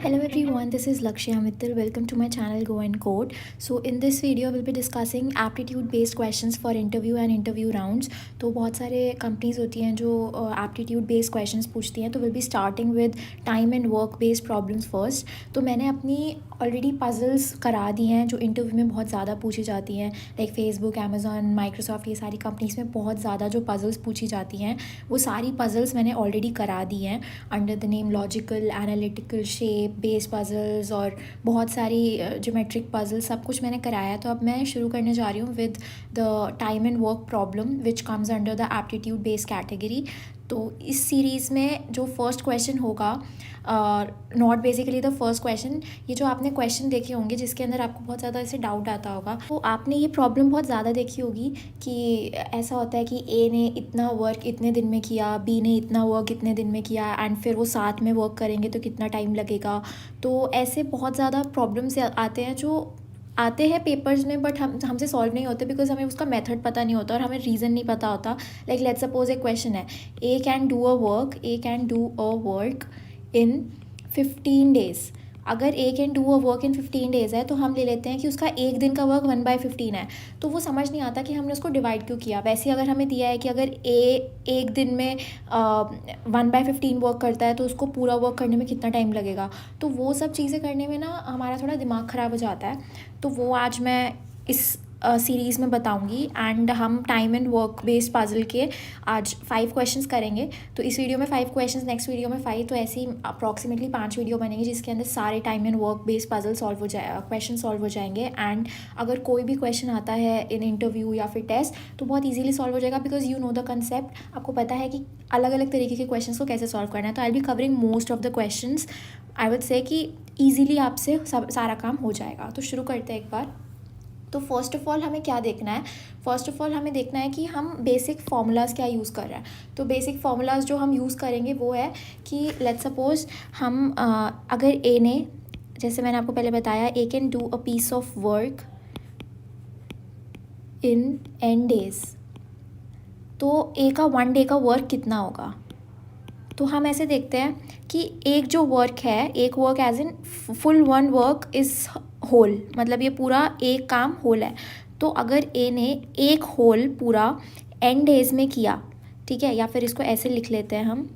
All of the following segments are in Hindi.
Hello everyone, this is Lakshya Mittal. Welcome to my channel Go and Code. So in this video we'll be discussing aptitude based questions for interview and interview rounds. तो बहुत सारे कंपनीज होती हैं जो aptitude based questions पूछती हैं, तो we'll be starting with time and work based problems first. तो मैंने अपनी ऑलरेडी पजल्स करा दी हैं जो इंटरव्यू में बहुत ज़्यादा पूछी जाती हैं, लाइक फेसबुक, अमेज़ॉन, माइक्रोसॉफ्ट, ये सारी कंपनीज में बहुत ज़्यादा जो पजल्स पूछी जाती हैं वो सारी पजल्स मैंने ऑलरेडी करा दी हैं under the name logical, analytical, shape base puzzles और बहुत सारी ज्योमेट्रिक पजल्स, सब कुछ मैंने कराया है. तो अब मैं शुरू करने जा रही हूँ with the time and work problem which comes under the aptitude based category. तो इस सीरीज़ में जो फर्स्ट क्वेश्चन होगा, not basically the first question, ये जो आपने क्वेश्चन देखे होंगे जिसके अंदर आपको बहुत ज़्यादा ऐसे डाउट आता होगा, तो आपने ये प्रॉब्लम बहुत ज़्यादा देखी होगी कि ऐसा होता है कि ए ने इतना वर्क इतने दिन में किया, बी ने इतना वर्क इतने दिन में किया, एंड फिर वो साथ में वर्क करेंगे तो कितना टाइम लगेगा. तो ऐसे बहुत ज़्यादा प्रॉब्लम्स आते हैं जो आते हैं पेपर्स में, बट हमसे सॉल्व नहीं होते बिकॉज हमें उसका मेथड पता नहीं होता और हमें रीज़न नहीं पता होता. लाइक लेट्स सपोज एक क्वेश्चन है, A can do a work in 15 days. अगर A can do a work in 15 days है तो हम ले लेते हैं कि उसका एक दिन का वर्क 1/15 है. तो वो समझ नहीं आता कि हमने उसको डिवाइड क्यों किया. वैसे अगर हमें दिया है कि अगर ए एक दिन में 1/15 वर्क करता है तो उसको पूरा वर्क करने में कितना टाइम लगेगा. तो वो सब चीज़ें करने में ना हमारा थोड़ा दिमाग ख़राब हो जाता है. तो वो आज मैं इस सीरीज़ में बताऊंगी. एंड हम time and work based puzzle के आज 5 क्वेश्चंस करेंगे. तो इस वीडियो में 5 क्वेश्चंस, नेक्स्ट वीडियो में 5, तो ऐसे ही अप्रॉक्सीमेटली 5 वीडियो बनेंगे जिसके अंदर सारे time and work based puzzle question solve हो जाएंगे. एंड अगर कोई भी क्वेश्चन आता है इन इंटरव्यू या फिर टेस्ट तो बहुत ईजिली सॉल्व हो जाएगा because you know the concept. आपको पता है कि अलग अलग तरीके के क्वेश्चन को कैसे सॉल्व करना है. तो I will be covering most of the question. I would say कि ईजिली आपसे सारा काम हो जाएगा. तो शुरू करते हैं एक बार. तो फर्स्ट ऑफ ऑल हमें क्या देखना है, फर्स्ट ऑफ ऑल हमें देखना है कि हम बेसिक फार्मूलाज क्या यूज़ कर रहे हैं. तो बेसिक फार्मूलाज जो हम यूज़ करेंगे वो है कि लेट्स सपोज हम अगर ए ने, जैसे मैंने आपको पहले बताया, A can do a piece of work in n days. तो ए का 1 डे का वर्क कितना होगा. तो हम ऐसे देखते हैं कि एक जो वर्क है, एक work as in full 1 work is whole, मतलब ये पूरा एक काम होल है. तो अगर ए ने एक होल पूरा n डेज़ में किया, ठीक है, या फिर इसको ऐसे लिख लेते हैं हम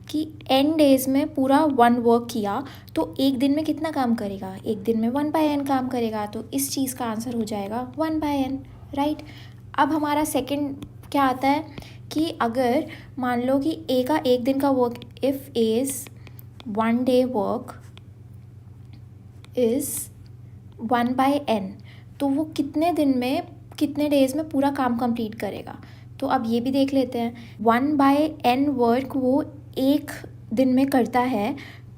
कि n डेज़ में पूरा 1 वर्क किया, तो एक दिन में कितना काम करेगा, एक दिन में 1/n काम करेगा. तो इस चीज़ का आंसर हो जाएगा 1/n, राइट. अब हमारा सेकंड क्या आता है कि अगर मान लो कि ए का एक दिन का work, if as 1 day work is 1/n, तो वो कितने दिन में, कितने डेज़ में पूरा काम कंप्लीट करेगा. तो अब ये भी देख लेते हैं. 1/n वर्क वो एक दिन में करता है,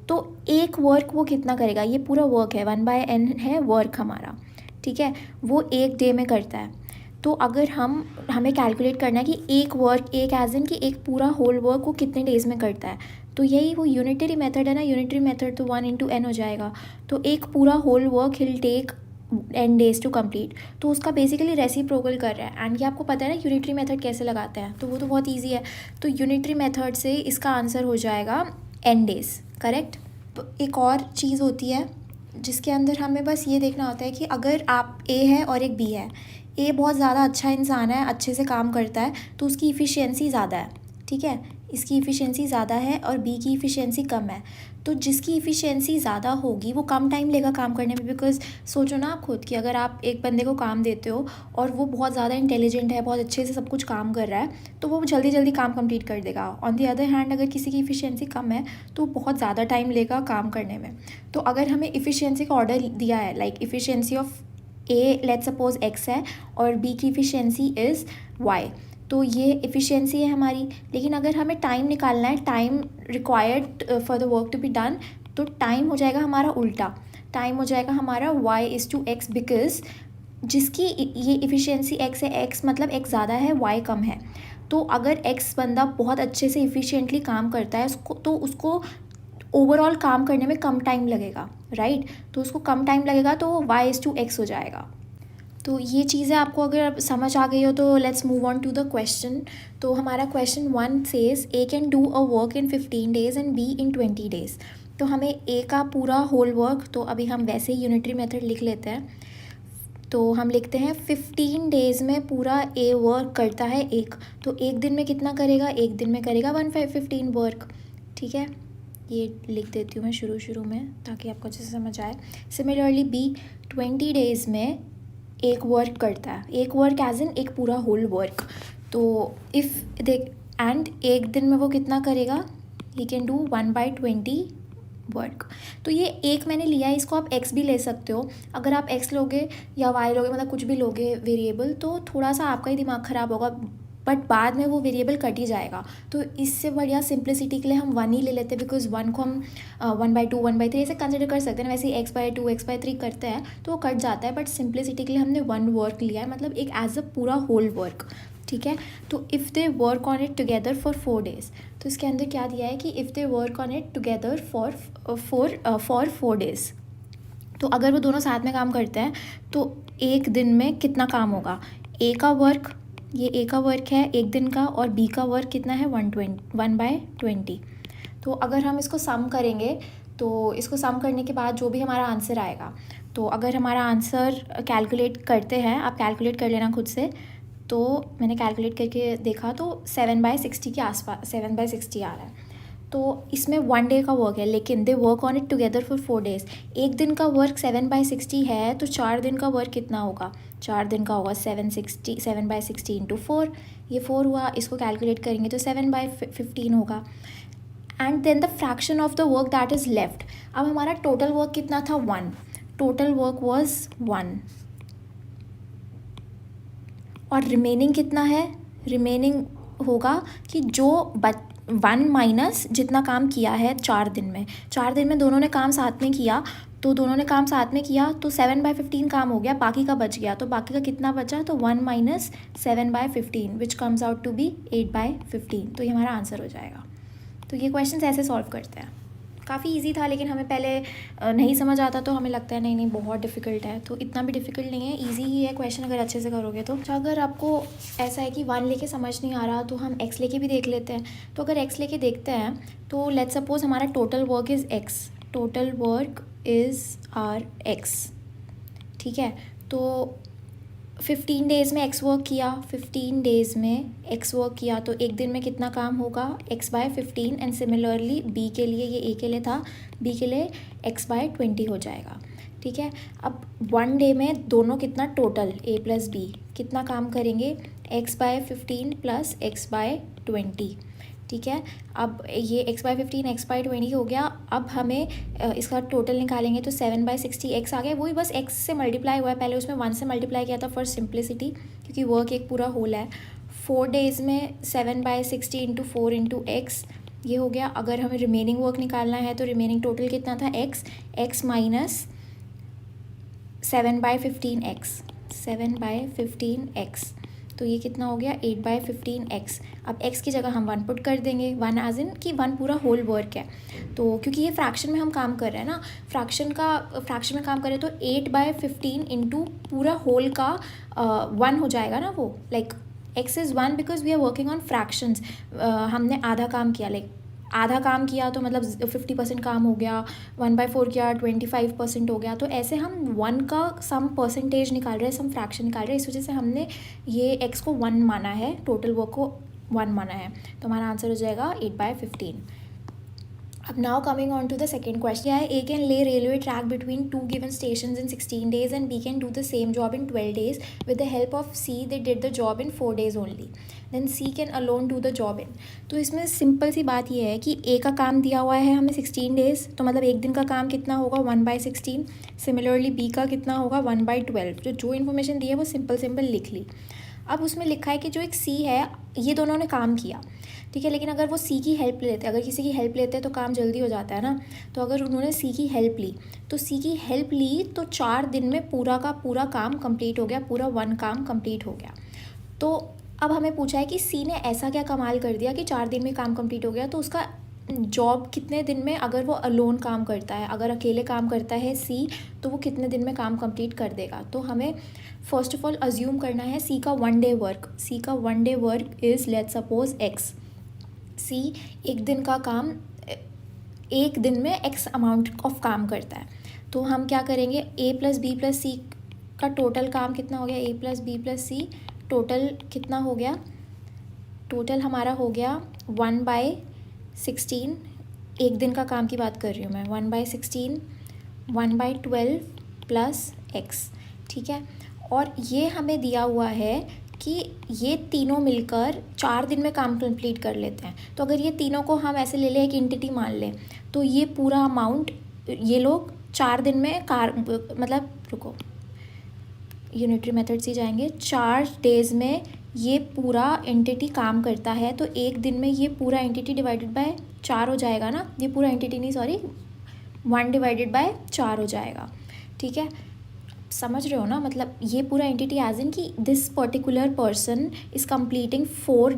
तो एक वर्क वो कितना करेगा. ये पूरा वर्क है, 1/n है वर्क हमारा, ठीक है, वो एक डे में करता है. तो अगर हमें कैलकुलेट करना है कि एक वर्क, एक एज इन कि एक पूरा होल वर्क वो कितने डेज़ में करता है. तो यही वो यूनिटरी मेथड है ना, यूनिटरी मेथड तो 1 × n हो जाएगा. तो एक पूरा whole work will take n days to complete. तो उसका बेसिकली रेसिप्रोकल कर रहा है. एंड ये आपको पता है ना यूनिटरी मेथड कैसे लगाते हैं, तो वो तो बहुत ईजी है. तो यूनिटरी मेथड से इसका आंसर हो जाएगा n डेज़, करेक्ट. एक और चीज़ होती है जिसके अंदर हमें बस ये देखना होता है कि अगर आप ए है और एक बी है, ए बहुत ज़्यादा अच्छा इंसान है, अच्छे से काम करता है, तो उसकी इफ़िशियंसी ज़्यादा है, ठीक है, इसकी इफ़िशियंसी ज़्यादा है, और बी की इफ़िशियंसी कम है. तो जिसकी इफ़िशियंसी ज़्यादा होगी वो कम टाइम लेगा काम करने में. बिकॉज सोचो ना आप खुद कि अगर आप एक बंदे को काम देते हो और वो बहुत ज़्यादा इंटेलिजेंट है, बहुत अच्छे से सब कुछ काम कर रहा है, तो वो जल्दी जल्दी काम कंप्लीट कर देगा. ऑन दी अदर हैंड अगर किसी की इफ़िशियंसी कम है तो बहुत ज़्यादा टाइम लेगा काम करने में. तो अगर हमें इफ़िशियंसी का ऑर्डर दिया है, like efficiency of A let's suppose x है और b की इफ़िशियंसी इज़ y, तो ये इफ़िशियंसी है हमारी. लेकिन अगर हमें टाइम निकालना है, time required for the work to be done, तो टाइम हो जाएगा हमारा उल्टा. टाइम हो जाएगा हमारा y/x, बिकॉज जिसकी ये इफ़िशियंसी x है, x मतलब x ज़्यादा है, y कम है. तो अगर x बंदा बहुत अच्छे से इफ़िशियंटली काम करता है तो उसको ओवरऑल काम करने में कम टाइम लगेगा, राइट. तो उसको कम टाइम लगेगा तो y/x हो जाएगा. तो ये चीज़ें आपको अगर समझ आ गई हो तो let's move on to the question. तो हमारा question 1 says A can do a work in 15 days and B in 20 days. तो हमें ए का पूरा होल वर्क, तो अभी हम वैसे ही यूनिटरी मेथड लिख लेते हैं। तो हम लिखते हैं 15 डेज़ में पूरा ए वर्क करता है एक, तो एक दिन में कितना करेगा, एक दिन में करेगा 15 वर्क। ठीक है, ये लिख देती हूँ मैं शुरू में ताकि आपको अच्छे से समझ आए। सिमिलरली बी 20 डेज़ में एक वर्क करता है, एक वर्क एज इन एक पूरा होल वर्क। तो इफ़ देख एंड एक दिन में वो कितना करेगा, ही कैन डू 1/20 वर्क। तो ये एक मैंने लिया है, इसको आप एक्स भी ले सकते हो। अगर आप एक्स लोगे या वाई लोगे, मतलब कुछ भी लोगे वेरिएबल, तो थोड़ा सा आपका ही दिमाग ख़राब होगा, बट बाद में वो वेरिएबल कट ही जाएगा। तो इससे बढ़िया सिंप्लिसिटी के लिए हम 1 ही ले लेते हैं, बिकॉज 1 को हम 1/2 1/3 ऐसे कंसिडर कर सकते हैं। वैसे ही x/2 x/3 करते हैं तो वो कट जाता है, बट सिंप्लिसिटी के लिए हमने 1 वर्क लिया है, मतलब एक एज अ पूरा होल वर्क। ठीक है, तो if they work on it together for 4 days, तो इसके अंदर क्या दिया है कि if they work on it together for 4 days, तो अगर वो दोनों साथ में काम करते हैं तो एक दिन में कितना काम होगा। ए का वर्क, ये ए का वर्क है एक दिन का, और बी का वर्क कितना है 1/20। तो अगर हम इसको सम करेंगे, तो इसको सम करने के बाद जो भी हमारा आंसर आएगा, तो अगर हमारा आंसर कैलकुलेट करते हैं, आप कैलकुलेट कर लेना खुद से, तो मैंने कैलकुलेट करके देखा तो 7/60 के आसपास 7/60 आ रहा है। तो इसमें 1 डे का वर्क है, लेकिन they work on it together for 4 days. एक दिन का वर्क 7/60 है, तो 4 दिन का वर्क कितना होगा, 4 दिन का होगा 7/60 इंटू 4, ये 4 हुआ, इसको कैलकुलेट करेंगे तो 7/15 होगा। And then the fraction of the work that is left. अब हमारा टोटल वर्क कितना था 1, टोटल वर्क वॉज 1, और रिमेनिंग कितना है, रिमेनिंग होगा कि जो 1 माइनस जितना काम किया है 4 दिन में, 4 दिन में दोनों ने काम साथ में किया, तो दोनों ने काम साथ में किया तो 7/15 काम हो गया, बाकी का बच गया, तो बाकी का कितना बचा, तो 1 minus 7/15 which comes out to be 8/15। तो ये हमारा आंसर हो जाएगा। तो ये क्वेश्चन ऐसे सॉल्व करते हैं। काफ़ी इजी था, लेकिन हमें पहले नहीं समझ आता तो हमें लगता है नहीं बहुत डिफ़िकल्ट है, तो इतना भी डिफ़िकल्ट नहीं है, इजी ही है क्वेश्चन अगर अच्छे से करोगे तो। अगर आपको ऐसा है कि 1 लेके समझ नहीं आ रहा, तो हम x लेके भी देख लेते हैं। तो अगर x लेके देखते हैं, तो लेट्स सपोज हमारा total work is x, total work is are x। ठीक है, तो 15 डेज़ में x वर्क किया, 15 डेज़ में x वर्क किया, तो एक दिन में कितना काम होगा, x/15। एंड सिमिलरली b के लिए, ये a के लिए था, b के लिए x/20 हो जाएगा। ठीक है, अब 1 डे में दोनों कितना टोटल a प्लस b कितना काम करेंगे, x/15 प्लस x/20। ठीक है, अब ये x/15 x/20 हो गया। अब हमें इसका टोटल निकालेंगे तो 7/60 x आ गया, वही बस x से मल्टीप्लाई हुआ है, पहले उसमें 1 से मल्टीप्लाई किया था फॉर सिंप्लिसिटी, क्योंकि वर्क एक पूरा होल है। 4 डेज़ में 7/60 इंटू 4 इंटू x, ये हो गया। अगर हमें रिमेनिंग वर्क निकालना है तो रिमेनिंग टोटल कितना था, x माइनस 7/15x, 7/15x, तो ये कितना हो गया 8/15x। अब x की जगह हम 1 पुट कर देंगे, 1 एज इन कि 1 पूरा होल वर्क है। तो क्योंकि ये फ्रैक्शन में हम काम कर रहे हैं ना, फ्रैक्शन में काम करें तो 8/15 इंटू पूरा होल का 1 हो जाएगा ना वो, like x is 1 because we are working on fractions. हमने आधा काम किया, लाइक आधा काम किया तो मतलब 50% काम हो गया, 1/4 किया 25% हो गया। तो ऐसे हम 1 का सम परसेंटेज निकाल रहे हैं, सम फ्रैक्शन निकाल रहे हैं, इस वजह से हमने ये x को 1 माना है, टोटल वर्क को 1 माना है। तो हमारा आंसर हो जाएगा 8/15। अब now coming on to the second question, A can lay railway track between 2 given stations in 16 days and B can do the same job in 12 days. With the help of C, they did the job in 4 days only. Then C can alone do the job in. तो इसमें सिंपल सी बात ये है कि A का काम दिया हुआ है हमें 16 डेज़, तो मतलब एक दिन का काम कितना होगा 1/16। सिमिलरली B का कितना होगा 1/12। जो इन्फॉर्मेशन दी है वो सिंपल लिख ली। अब उसमें लिखा है कि जो एक C है, ये दोनों ने काम किया, ठीक है, लेकिन अगर वो सी की हेल्प लेते, अगर किसी की हेल्प लेते हैं तो काम जल्दी हो जाता है ना। तो अगर उन्होंने सी की हेल्प ली, तो सी की हेल्प ली तो 4 दिन में पूरा का पूरा काम कंप्लीट हो गया, पूरा 1 काम कंप्लीट हो गया। तो अब हमें पूछा है कि सी ने ऐसा क्या कमाल कर दिया कि 4 दिन में काम कंप्लीट हो गया, तो उसका जॉब कितने दिन में, अगर वो अलोन काम करता है, अगर अकेले काम करता है सी, तो वो कितने दिन में काम कंप्लीट कर देगा। तो हमें फर्स्ट ऑफ ऑल अज्यूम करना है सी का 1 डे वर्क। सी का 1 day work is let's suppose X. C एक दिन का काम एक दिन में एक्स अमाउंट ऑफ काम करता है। तो हम क्या करेंगे, ए प्लस बी प्लस सी का टोटल काम कितना हो गया, ए प्लस बी प्लस सी टोटल कितना हो गया, टोटल हमारा हो गया 1/16, एक दिन का काम की बात कर रही हूँ मैं, 1/16, 1/12 प्लस एक्स, ठीक है। और ये हमें दिया हुआ है कि ये तीनों मिलकर 4 दिन में काम कंप्लीट कर लेते हैं। तो अगर ये तीनों को हम ऐसे ले लें, एक एंटिटी मान लें, तो ये पूरा अमाउंट ये लोग 4 दिन में मतलब रुको, यूनिटरी मेथड से जाएंगे, 4 डेज़ में ये पूरा एंटिटी काम करता है। तो एक दिन में ये पूरा एंटिटी डिवाइडेड बाय 4 हो जाएगा ना, ये पूरा एंटिटी नहीं, सॉरी, 1 डिवाइडेड बाय 4 हो जाएगा, ठीक है। समझ रहे हो ना, मतलब ये पूरा एंटिटी एज इन कि this particular person is completing 4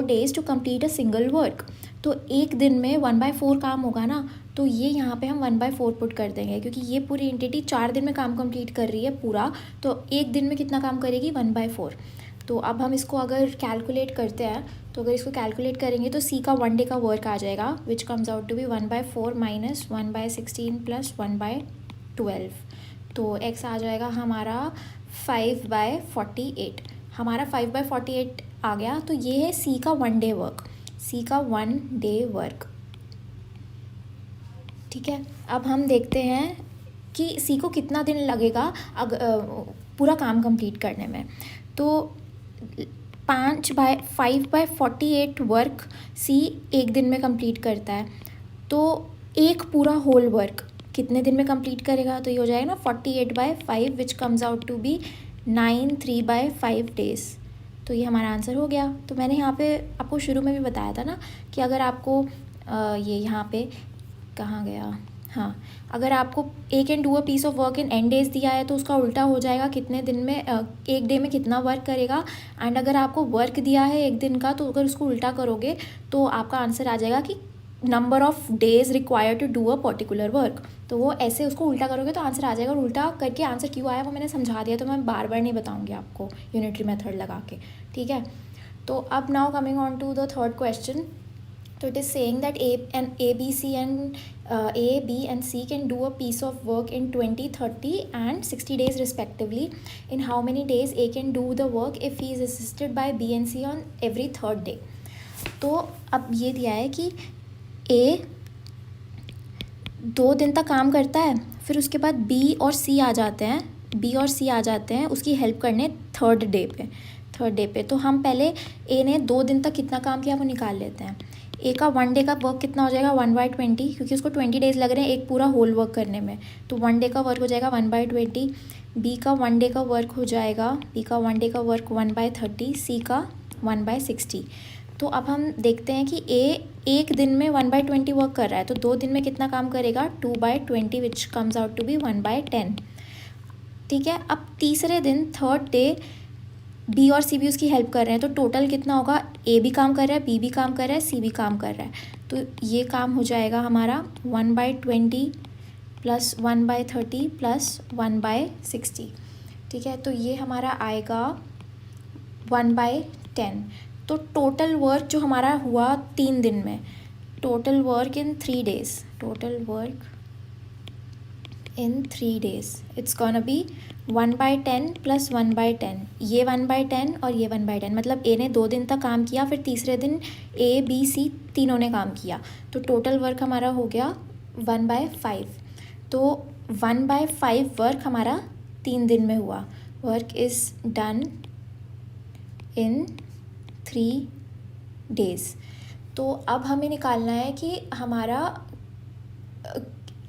days to complete a single work. तो एक दिन में 1/4 काम होगा ना, तो ये यहाँ पे हम 1/4 पुट कर देंगे, क्योंकि ये पूरी एंटिटी 4 दिन में काम कंप्लीट कर रही है पूरा, तो एक दिन में कितना काम करेगी, 1/4। तो अब हम इसको अगर कैलकुलेट करते हैं, तो अगर इसको कैलकुलेट करेंगे तो सी का 1 डे का वर्क आ जाएगा, which comes out to be 1/4 minus 1/16 plus 1/12। तो एक्स आ जाएगा हमारा 5/48, हमारा 5/48 आ गया। तो ये है सी का 1 डे वर्क, सी का 1 डे वर्क, ठीक है। अब हम देखते हैं कि सी को कितना दिन लगेगा पूरा काम कंप्लीट करने में। तो 5/48 वर्क सी एक दिन में कंप्लीट करता है। तो एक पूरा होल वर्क कितने दिन में कंप्लीट करेगा, तो ये हो जाएगा ना 48/5 which comes out to be 93/5 days. तो ये हमारा आंसर हो गया। तो मैंने यहाँ पे आपको शुरू में भी बताया था ना कि अगर आपको ये यहाँ पे कहाँ गया, हाँ, अगर आपको A can do a piece of work in n days दिया है तो उसका उल्टा हो जाएगा कितने दिन में, एक डे में कितना वर्क करेगा। एंड अगर आपको वर्क दिया है एक दिन का, तो अगर उसको उल्टा करोगे तो आपका आंसर आ जाएगा कि number of days required to do a particular work. तो वो ऐसे उसको उल्टा करोगे तो आंसर आ जाएगा, और उल्टा करके आंसर क्यों आया वो मैंने समझा दिया, तो मैं बार बार नहीं बताऊंगी आपको यूनिटरी मेथड लगा के, ठीक है। तो अब now coming on to the third question. तो it is saying that A, B and C can do a piece of work in 20, 30 and 60 days respectively. In how many days A can do the work if he is assisted by B and C on every third day? तो अब ये दिया है कि A 2 दिन तक काम करता है, फिर उसके बाद B और C आ जाते हैं उसकी हेल्प करने थर्ड डे पे। तो हम पहले A ने 2 दिन तक कितना काम किया वो निकाल लेते हैं। ए का 1 डे का वर्क कितना हो जाएगा, 1/20, क्योंकि उसको 20 डेज़ लग रहे हैं एक पूरा होल वर्क करने में। तो 1 डे का वर्क हो जाएगा 1/20, बी का 1 डे का वर्क हो जाएगा 1/30, सी का 1/60। तो अब हम देखते हैं कि ए एक दिन में 1/20 वर्क कर रहा है, तो 2 दिन में कितना काम करेगा, 2/20 which comes out to be 1/10, ठीक है। अब तीसरे दिन थर्ड डे बी और सी भी उसकी हेल्प कर रहे हैं, तो टोटल कितना होगा, ए भी काम कर रहा है, बी भी काम कर रहा है, सी भी काम कर रहा है। तो ये काम हो जाएगा हमारा 1/20 प्लस 1/30 प्लस 1/60, ठीक है। तो ये हमारा आएगा 1/10। तो टोटल वर्क जो हमारा हुआ 3 दिन में, total work in 3 days, it's gonna be 1/10 plus 1/10, ये 1/10 और ये 1/10, मतलब ए ने 2 दिन तक काम किया, फिर तीसरे दिन ए बी सी तीनों ने काम किया, तो टोटल वर्क हमारा हो गया 1/5। तो 1/5 वर्क हमारा 3 दिन में हुआ। Work is done in 3 days। तो अब हमें निकालना है कि हमारा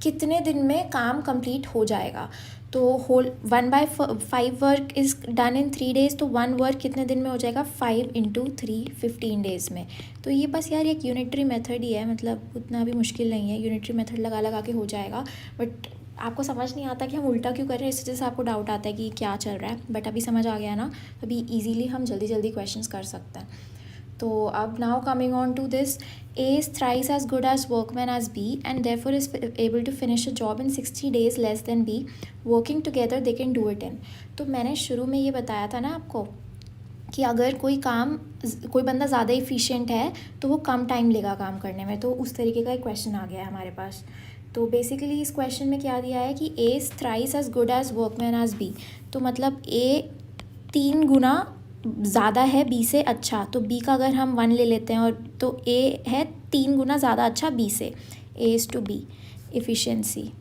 कितने दिन में काम कंप्लीट हो जाएगा। तो whole 1/5 work is done in 3 days, तो 1 वर्क कितने दिन में हो जाएगा, 5 × 3 15 days में। तो ये बस यार एक यूनिटरी मेथड ही है, मतलब उतना भी मुश्किल नहीं है, यूनिटरी मेथड लगा के हो जाएगा। बट आपको समझ नहीं आता कि हम उल्टा क्यों कर रहे हैं, इस वजह से आपको डाउट आता है कि क्या चल रहा है। बट अभी समझ आ गया ना, अभी ईजीली हम जल्दी क्वेश्चंस कर सकते हैं। तो अब now coming on to this, A is thrice as good as workman as B and therefore is able to finish a job in 60 days less than B. Working together they can do it in. तो मैंने शुरू में ये बताया था ना आपको कि अगर कोई बंदा ज़्यादा इफ़िशिएंट है तो वो कम टाइम लेगा काम करने में। तो उस तरीके का एक क्वेश्चन आ गया है हमारे पास। तो बेसिकली इस क्वेश्चन में क्या दिया है कि A is thrice as good as workman as B. तो मतलब ए 3 गुना ज़्यादा है बी से अच्छा। तो बी का अगर हम 1 ले लेते हैं और तो ए है 3 गुना ज़्यादा अच्छा बी से। A is to B efficiency.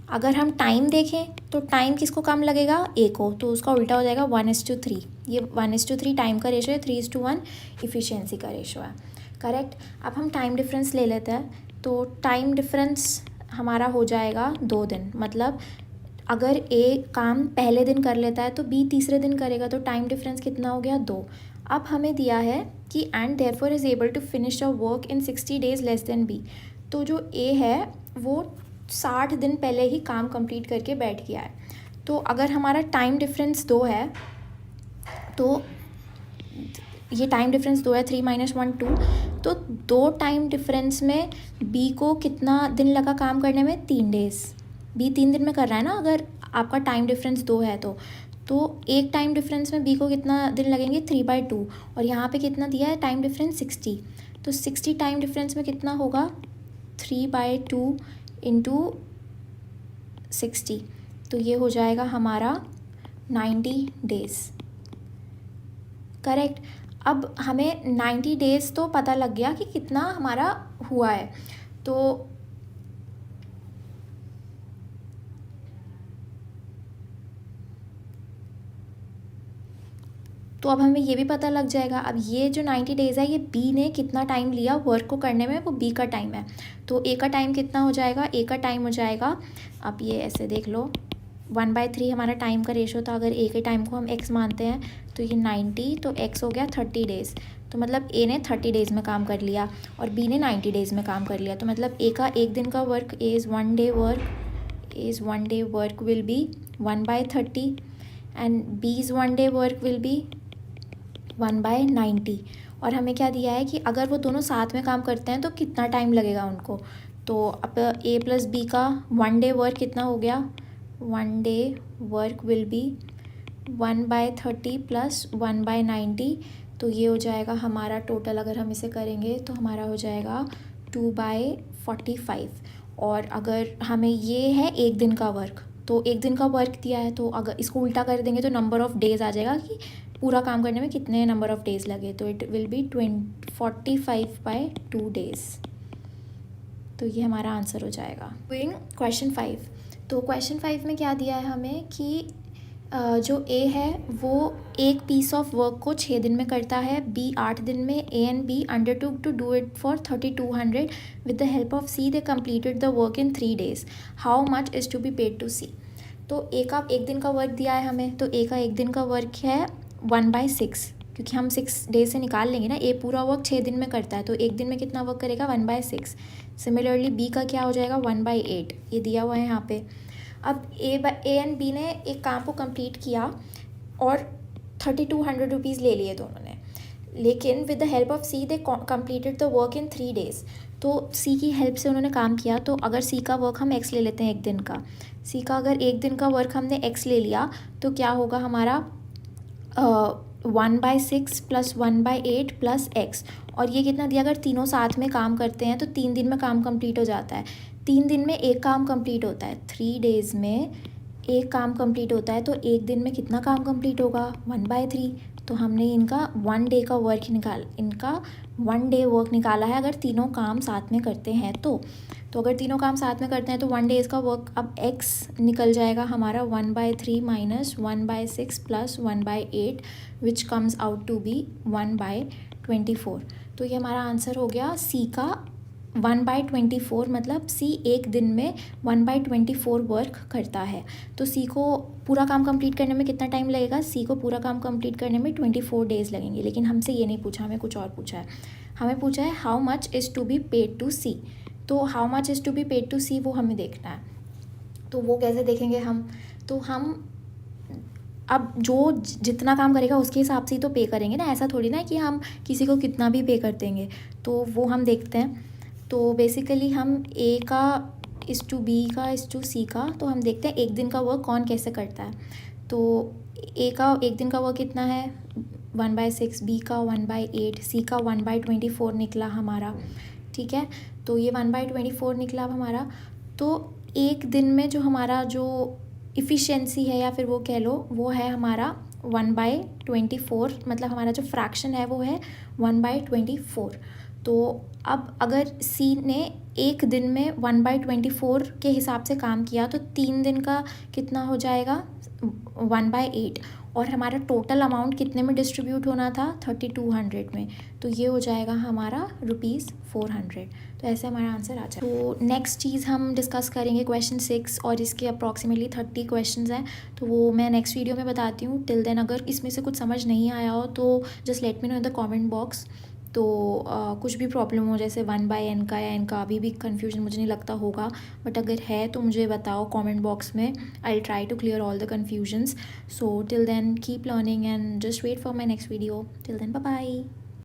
अगर हम टाइम देखें तो टाइम किसको कम लगेगा, ए को, तो उसका उल्टा हो जाएगा 1:3। ये 1:3 टाइम का रेशो है, 3:1 इफ़िशियंसी का रेशो है। करेक्ट। अब हम टाइम डिफरेंस ले लेते हैं। तो टाइम डिफरेंस हमारा हो जाएगा 2 दिन। मतलब अगर ए काम पहले दिन कर लेता है तो बी तीसरे दिन करेगा, तो टाइम डिफरेंस कितना हो गया, 2। अब हमें दिया है कि and therefore is able to finish a work in 60 days less than B. तो जो ए है वो 60 दिन पहले ही काम कंप्लीट करके बैठ गया है। तो अगर हमारा टाइम डिफरेंस 2 है, तो ये टाइम डिफरेंस 2 है, 3 - 1 2। तो 2 टाइम डिफरेंस में बी को कितना दिन लगा काम करने में, 3 days। बी 3 दिन में कर रहा है ना, अगर आपका टाइम डिफरेंस 2 है तो एक टाइम डिफरेंस में बी को कितना दिन लगेंगे, 3/2। और यहाँ पे कितना दिया है टाइम डिफरेंस, 60। तो 60 टाइम डिफरेंस में कितना होगा, 3/2 इंटू 60। तो ये हो जाएगा हमारा 90 days। करेक्ट। अब हमें 90 days तो पता लग गया कि कितना हमारा हुआ है। तो अब हमें ये भी पता लग जाएगा। अब ये जो 90 days है ये बी ने कितना टाइम लिया वर्क को करने में, वो बी का टाइम है। तो ए का टाइम कितना हो जाएगा, ए का टाइम हो जाएगा, अब ये ऐसे देख लो, 1/3 हमारा टाइम का रेशो था। अगर ए के टाइम को हम एक्स मानते हैं तो ये 90, तो एक्स हो गया 30 days। तो मतलब ए ने 30 days में काम कर लिया और बी ने 90 days में काम कर लिया। तो मतलब ए का एक दिन का work, A is 1 day work will be 1/30 and बीज 1 day वर्क विल बी 1/90। और हमें क्या दिया है कि अगर वो दोनों साथ में काम करते हैं तो कितना टाइम लगेगा उनको। तो अब ए प्लस बी का 1 day वर्क कितना हो गया, 1 day work will be 1/30 plus 1/90। तो ये हो जाएगा हमारा टोटल, अगर हम इसे करेंगे तो हमारा हो जाएगा 2/45। और अगर हमें ये है एक दिन का वर्क, तो एक दिन का वर्क दिया है, तो अगर इसको उल्टा कर देंगे तो नंबर ऑफ़ डेज़ आ जाएगा कि पूरा काम करने में कितने नंबर ऑफ़ डेज़ लगे। तो इट विल बी 45/2 days। तो ये हमारा आंसर हो जाएगा। Going question 5। तो क्वेश्चन 5 में क्या दिया है हमें कि जो ए है वो एक पीस ऑफ वर्क को 6 दिन में करता है, बी 8 दिन में। A and B undertook to do it for 3200 with the help of C. They completed the work in 3 days। How much is to be paid to C. तो ए का एक दिन का वर्क दिया है हमें, तो ए का एक दिन का वर्क है 1/6, क्योंकि हम 6 days से निकाल लेंगे ना। ए पूरा वर्क 6 दिन में करता है, तो एक दिन में कितना वर्क करेगा, 1/6। सिमिलरली बी का क्या हो जाएगा, 1/8। ये दिया हुआ है यहाँ पे। अब ए एंड बी ने एक काम को कंप्लीट किया और 3200 रुपीज़ ले लिए दोनों ने, लेकिन with the help of C they completed the work in 3 days। तो सी की हेल्प से उन्होंने काम किया। तो अगर सी का वर्क हम एक्स ले लेते हैं एक दिन का, सी का अगर एक दिन का वर्क हमने एक्स ले लिया तो क्या होगा हमारा 1/6 प्लस 1/8 प्लस एक्स। और ये कितना दिया, अगर तीनों साथ में काम करते हैं तो 3 दिन में काम कंप्लीट हो जाता है। 3 दिन में एक काम कंप्लीट होता है, 3 days में एक काम कंप्लीट होता है। तो एक दिन में कितना काम कंप्लीट होगा, 1/3। तो हमने इनका 1 day का वर्क इनका 1 day वर्क निकाला है अगर तीनों काम साथ में करते हैं तो अगर तीनों काम साथ में करते हैं तो 1 days का वर्क, अब x निकल जाएगा हमारा 1/3 minus 1/6 plus 1/8 which comes out to be 1/24। तो ये हमारा आंसर हो गया सी का 1/24। मतलब सी एक दिन में 1/24 वर्क करता है। तो सी को पूरा काम कंप्लीट करने में कितना टाइम लगेगा, सी को पूरा काम कंप्लीट करने में 24 days लगेंगे। लेकिन हमसे ये नहीं पूछा, हमें कुछ और पूछा है। हमें पूछा है how much is to be paid to C. तो how much is to be paid to C वो हमें देखना है। तो वो कैसे देखेंगे हम, तो हम अब जो जितना काम करेगा उसके हिसाब से ही तो पे करेंगे ना। ऐसा थोड़ी ना कि हम किसी को कितना भी पे कर देंगे। तो वो हम देखते हैं। तो बेसिकली हम ए का इज़ टू बी का इज़ टू सी का, तो हम देखते हैं एक दिन का वर्क कौन कैसे करता है। तो ए का एक दिन का वर्क कितना है, 1/6, बी का 1/8, सी का 1/24 निकला हमारा, ठीक है। तो ये 1/24 निकला अब हमारा। तो एक दिन में जो हमारा जो इफ़िशेंसी है या फिर वो कह लो वो है हमारा 1/24, मतलब हमारा जो फ्रैक्शन है वो है 1/24। तो अब अगर सी ने एक दिन में 1/24 के हिसाब से काम किया तो 3 दिन का कितना हो जाएगा 1/8, और हमारा टोटल अमाउंट कितने में डिस्ट्रीब्यूट होना था 3200 में, तो ये हो जाएगा हमारा ₹400। तो ऐसे हमारा आंसर आ जाएगा। तो नेक्स्ट चीज़ हम डिस्कस करेंगे क्वेश्चन 6, और इसके अप्रॉक्सीमेटली 30 क्वेश्चंस हैं, तो वो मैं नेक्स्ट वीडियो में बताती हूँ। टिल देन अगर इसमें से कुछ समझ नहीं आया हो तो just let me know in the comment box. तो कुछ भी प्रॉब्लम हो जैसे 1/n का या n का अभी भी कन्फ्यूजन मुझे नहीं लगता होगा, बट अगर है तो मुझे बताओ कमेंट बॉक्स में। I will try to clear all the confusions. So till then keep learning and just wait for my next video. Till then bye bye.